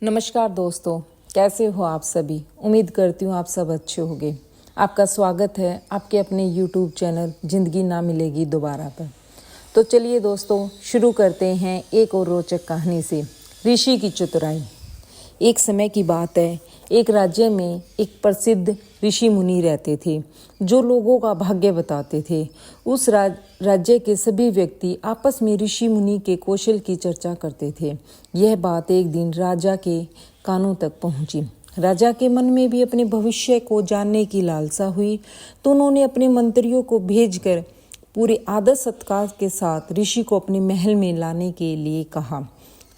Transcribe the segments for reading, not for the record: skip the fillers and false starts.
नमस्कार दोस्तों, कैसे हो आप सभी। उम्मीद करती हूँ आप सब अच्छे होंगे। आपका स्वागत है आपके अपने YouTube चैनल ज़िंदगी ना मिलेगी दोबारा पर। तो चलिए दोस्तों, शुरू करते हैं एक और रोचक कहानी से, ऋषि की चतुराई। एक समय की बात है, एक राज्य में एक प्रसिद्ध ऋषि मुनि रहते थे जो लोगों का भाग्य बताते थे। उस राज्य के सभी व्यक्ति आपस में ऋषि मुनि के कौशल की चर्चा करते थे। यह बात एक दिन राजा के कानों तक पहुंची। राजा के मन में भी अपने भविष्य को जानने की लालसा हुई, तो उन्होंने अपने मंत्रियों को भेजकर पूरे आदर सत्कार के साथ ऋषि को अपने महल में लाने के लिए कहा।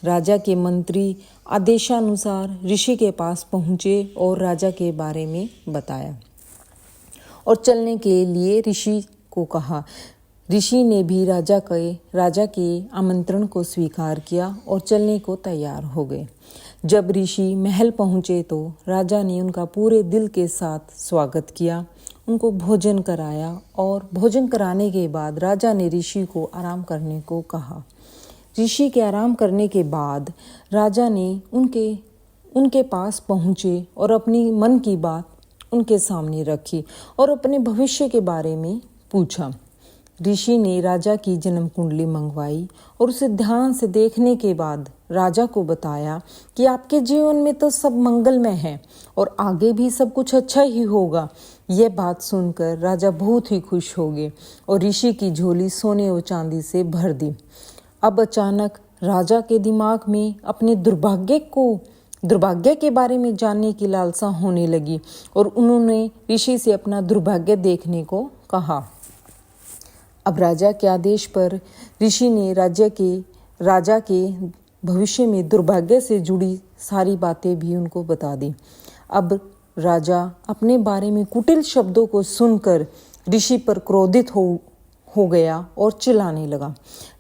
राजा के मंत्री आदेशानुसार ऋषि के पास पहुँचे और राजा के बारे में बताया और चलने के लिए ऋषि को कहा। ऋषि ने भी राजा के आमंत्रण को स्वीकार किया और चलने को तैयार हो गए। जब ऋषि महल पहुँचे तो राजा ने उनका पूरे दिल के साथ स्वागत किया, उनको भोजन कराया और भोजन कराने के बाद राजा ने ऋषि को आराम करने को कहा। ऋषि के आराम करने के बाद राजा ने उनके पास पहुँचे और अपनी मन की बात उनके सामने रखी और अपने भविष्य के बारे में पूछा। ऋषि ने राजा की जन्म कुंडली मंगवाई और उसे ध्यान से देखने के बाद राजा को बताया कि आपके जीवन में तो सब मंगलमय है और आगे भी सब कुछ अच्छा ही होगा। यह बात सुनकर राजा बहुत ही खुश हो गए और ऋषि की झोली सोने और चांदी से भर दी। अब अचानक राजा के दिमाग में अपने दुर्भाग्य के बारे में जानने की लालसा होने लगी और उन्होंने ऋषि से अपना दुर्भाग्य देखने को कहा। अब राजा के आदेश पर ऋषि ने राजा के भविष्य में दुर्भाग्य से जुड़ी सारी बातें भी उनको बता दी। अब राजा अपने बारे में कुटिल शब्दों को सुनकर ऋषि पर क्रोधित हो गया और चिल्लाने लगा।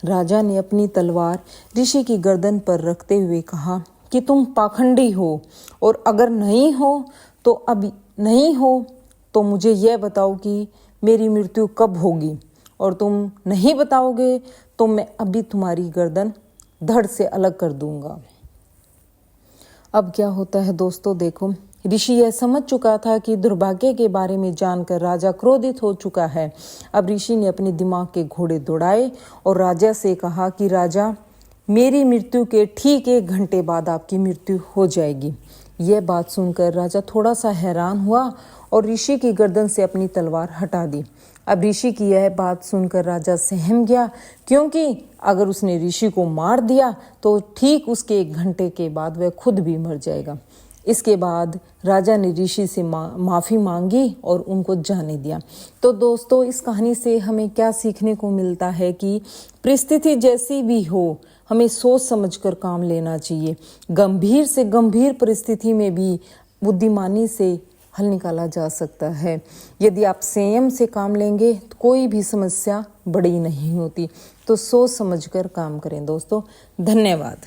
राजा ने अपनी तलवार ऋषि की गर्दन पर रखते हुए कहा कि तुम पाखंडी हो और अगर नहीं हो तो मुझे यह बताओ कि मेरी मृत्यु कब होगी, और तुम नहीं बताओगे तो मैं अभी तुम्हारी गर्दन धड़ से अलग कर दूंगा। अब क्या होता है दोस्तों, देखो, ऋषि यह समझ चुका था कि दुर्भाग्य के बारे में जानकर राजा क्रोधित हो चुका है। अब ऋषि ने अपने दिमाग के घोड़े दौड़ाए और राजा से कहा कि राजा, मेरी मृत्यु के ठीक 1 घंटे बाद आपकी मृत्यु हो जाएगी। यह बात सुनकर राजा थोड़ा सा हैरान हुआ और ऋषि की गर्दन से अपनी तलवार हटा दी। अब ऋषि की यह बात सुनकर राजा सहम गया, क्योंकि अगर उसने ऋषि को मार दिया तो ठीक उसके 1 घंटे के बाद वह खुद भी मर जाएगा। इसके बाद राजा ने ऋषि से माफ़ी मांगी और उनको जाने दिया। तो दोस्तों, इस कहानी से हमें क्या सीखने को मिलता है कि परिस्थिति जैसी भी हो, हमें सोच समझकर काम लेना चाहिए। गंभीर से गंभीर परिस्थिति में भी बुद्धिमानी से हल निकाला जा सकता है। यदि आप संयम से काम लेंगे तो कोई भी समस्या बड़ी नहीं होती। तो सोच समझकर काम करें दोस्तों। धन्यवाद।